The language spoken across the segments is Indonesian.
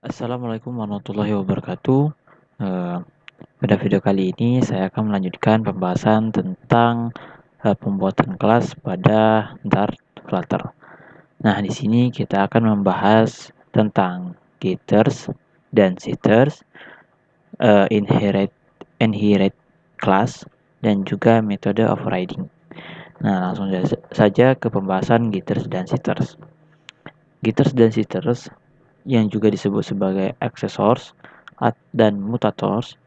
Assalamualaikum warahmatullahi wabarakatuh. Eee, Pada video kali ini saya akan melanjutkan pembahasan tentang, pembuatan kelas pada Dart Flutter. Nah, di sini kita akan membahas tentang getters dan setters, inherit class, dan juga metode overriding. Nah, langsung saja ke pembahasan getters dan setters. Getters dan setters yang juga disebut sebagai accessors dan mutators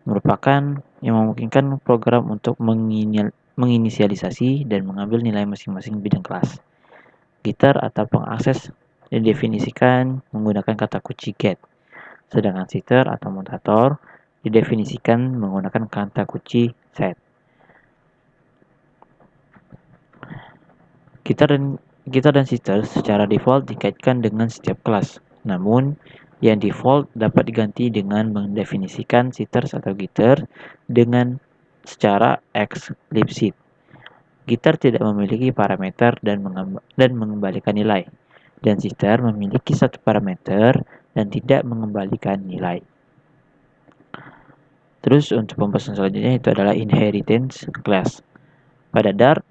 merupakan yang memungkinkan program untuk menginisialisasi dan mengambil nilai masing-masing bidang kelas. Getter atau pengakses didefinisikan menggunakan kata kunci get, sedangkan setter atau mutator didefinisikan menggunakan kata kunci set. Getter dan setter secara default dikaitkan dengan setiap kelas. Namun, yang default dapat diganti dengan mendefinisikan setters atau getter dengan secara explicit. Getter tidak memiliki parameter dan mengembalikan nilai, dan setter memiliki satu parameter dan tidak mengembalikan nilai. Terus untuk pembahasan selanjutnya itu adalah inheritance class. Pada Dart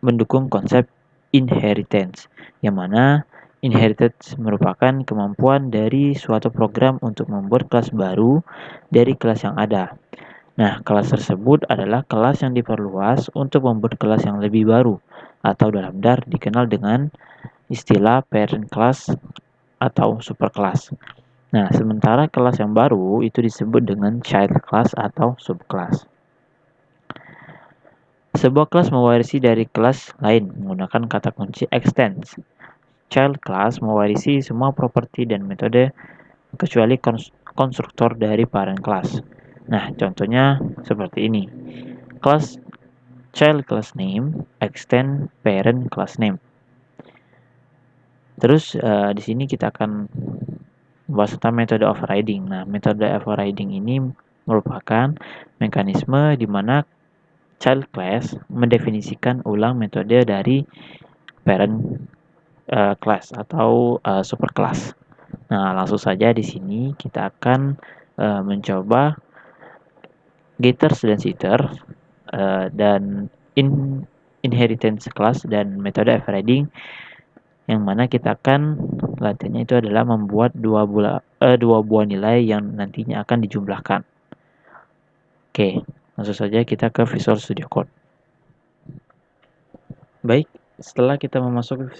mendukung konsep inheritance, yang mana inheritance merupakan kemampuan dari suatu program untuk membuat kelas baru dari kelas yang ada. Nah, kelas tersebut adalah kelas yang diperluas untuk membuat kelas yang lebih baru, atau dalam Dart dikenal dengan istilah parent class atau superclass. Nah, sementara kelas yang baru itu disebut dengan child class atau subclass. Sebuah kelas mewarisi dari kelas lain menggunakan kata kunci extends. Child class mewarisi semua properti dan metode kecuali konstruktor dari parent class. Nah, contohnya seperti ini. Class child class name extend parent class name. Terus di sini kita akan membahas tentang metode overriding. Nah, metode overriding ini merupakan mekanisme di mana child class mendefinisikan ulang metode dari parent class atau superclass. Nah, langsung saja di sini kita akan mencoba getters dan setters dan inheritance class dan metode overriding, yang mana kita akan latihannya itu adalah membuat dua buah nilai yang nantinya akan dijumlahkan. Oke, langsung saja kita ke Visual Studio Code. Baik, setelah kita memasuki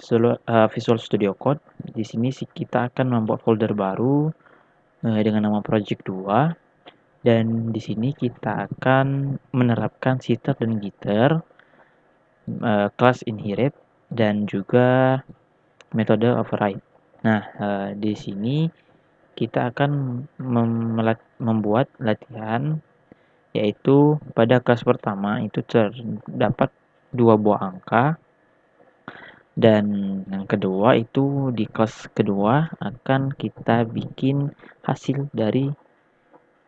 Visual Studio Code, di sini kita akan membuat folder baru dengan nama project 2, dan di sini kita akan menerapkan setter dan getter, kelas inherit, dan juga metode override. Nah, di sini kita akan membuat latihan, yaitu pada kelas pertama itu terdapat 2 buah angka, dan yang kedua itu di kelas kedua akan kita bikin hasil dari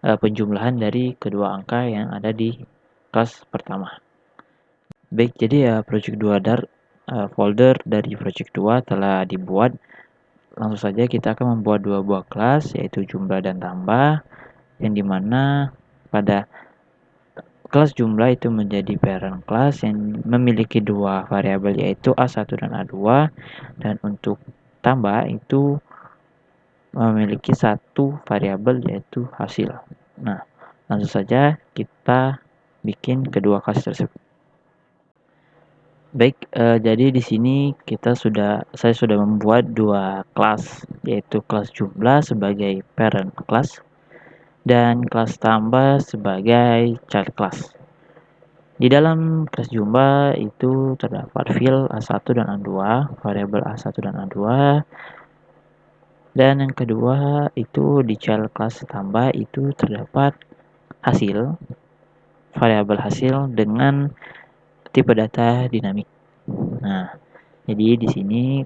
penjumlahan dari kedua angka yang ada di kelas pertama. Baik, jadi ya project 2 Dart, folder dari project 2 telah dibuat. Langsung saja kita akan membuat 2 buah kelas, yaitu jumlah dan tambah, yang dimana pada kelas jumlah itu menjadi parent class yang memiliki 2 variabel, yaitu A1 dan A2, dan untuk tambah itu memiliki 1 variabel, yaitu hasil. Nah, langsung saja kita bikin kedua kelas tersebut. Baik, jadi di sini saya sudah membuat 2 kelas, yaitu kelas jumlah sebagai parent class dan kelas tambah sebagai child class. Di dalam kelas jumlah itu terdapat field A1 dan A2, variabel A1 dan A2. Dan yang kedua itu di child class tambah itu terdapat hasil, variabel hasil dengan tipe data dinamik. Nah, jadi di sini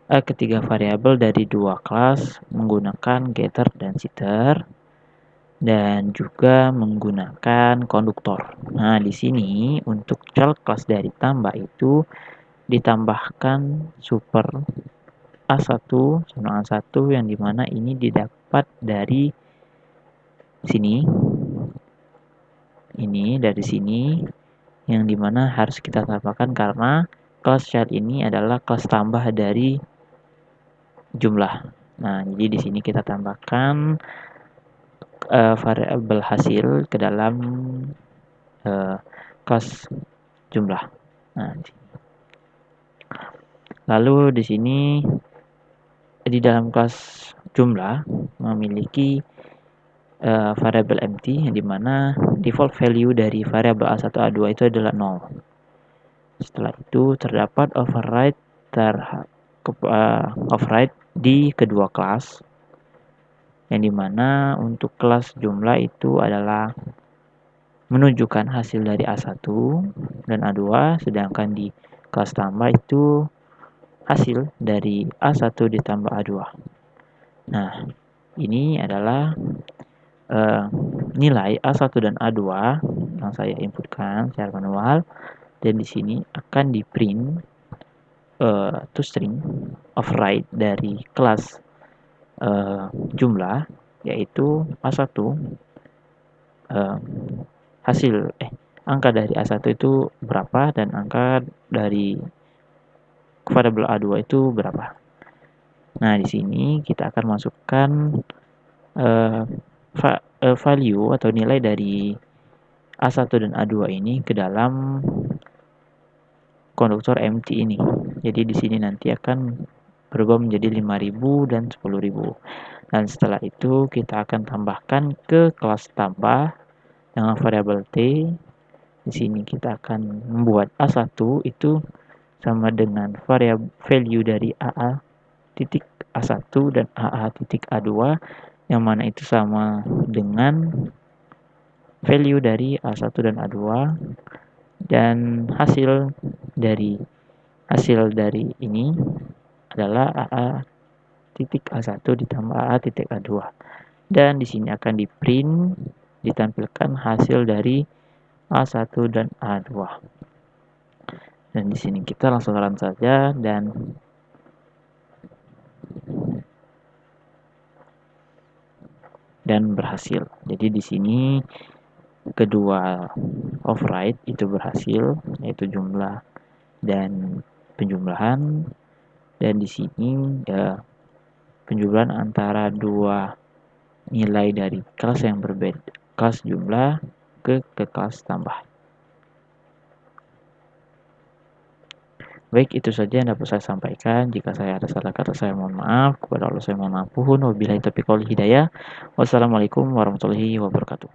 ketiga variabel dari 2 kelas menggunakan getter dan setter, dan juga menggunakan konduktor. Nah, di sini untuk child class dari tambah itu ditambahkan super A1, sama A1 yang dimana ini didapat dari sini, ini dari sini, yang dimana harus kita tambahkan karena kelas child ini adalah kelas tambah dari jumlah. Nah, jadi di sini kita tambahkan variabel hasil ke dalam kelas jumlah. Nah, lalu di sini di dalam kelas jumlah memiliki variabel empty yang dimana default value dari variabel A1 A2 itu adalah 0. Setelah itu terdapat override di kedua kelas yang dimana untuk kelas jumlah itu adalah menunjukkan hasil dari A1 dan A2, sedangkan di kelas tambah itu hasil dari A1 ditambah A2. Nah, ini adalah nilai A1 dan A2 yang saya inputkan secara manual, dan di sini akan di print toString override dari kelas jumlah, yaitu A1 angka dari A1 itu berapa dan angka dari variabel A2 itu berapa. Nah, di sini kita akan masukkan value atau nilai dari A1 dan A2 ini ke dalam konduktor empty ini. Jadi di sini nanti akan berubah menjadi 5.000 dan 10.000. Dan setelah itu kita akan tambahkan ke kelas tambah dengan variabel T. Di sini kita akan membuat A1 itu sama dengan value dari AA titik A1 dan AA titik A2, yang mana itu sama dengan value dari A1 dan A2, dan hasil dari ini adalah AA titik A1 ditambah AA titik A2, dan di sini akan di print ditampilkan hasil dari A1 dan A2. Dan di sini kita langsung run saja dan berhasil. Jadi di sini kedua override itu berhasil, yaitu jumlah dan penjumlahan, dan di sini penjumlahan antara dua nilai dari kelas yang berbeda, kelas jumlah ke kelas tambah. Baik, itu saja yang dapat saya sampaikan. Jika saya ada salah kata, saya mohon maaf. Kepada Allah saya mohon ampun. Wabillahi taufiq wal hidayah. Wassalamualaikum warahmatullahi wabarakatuh.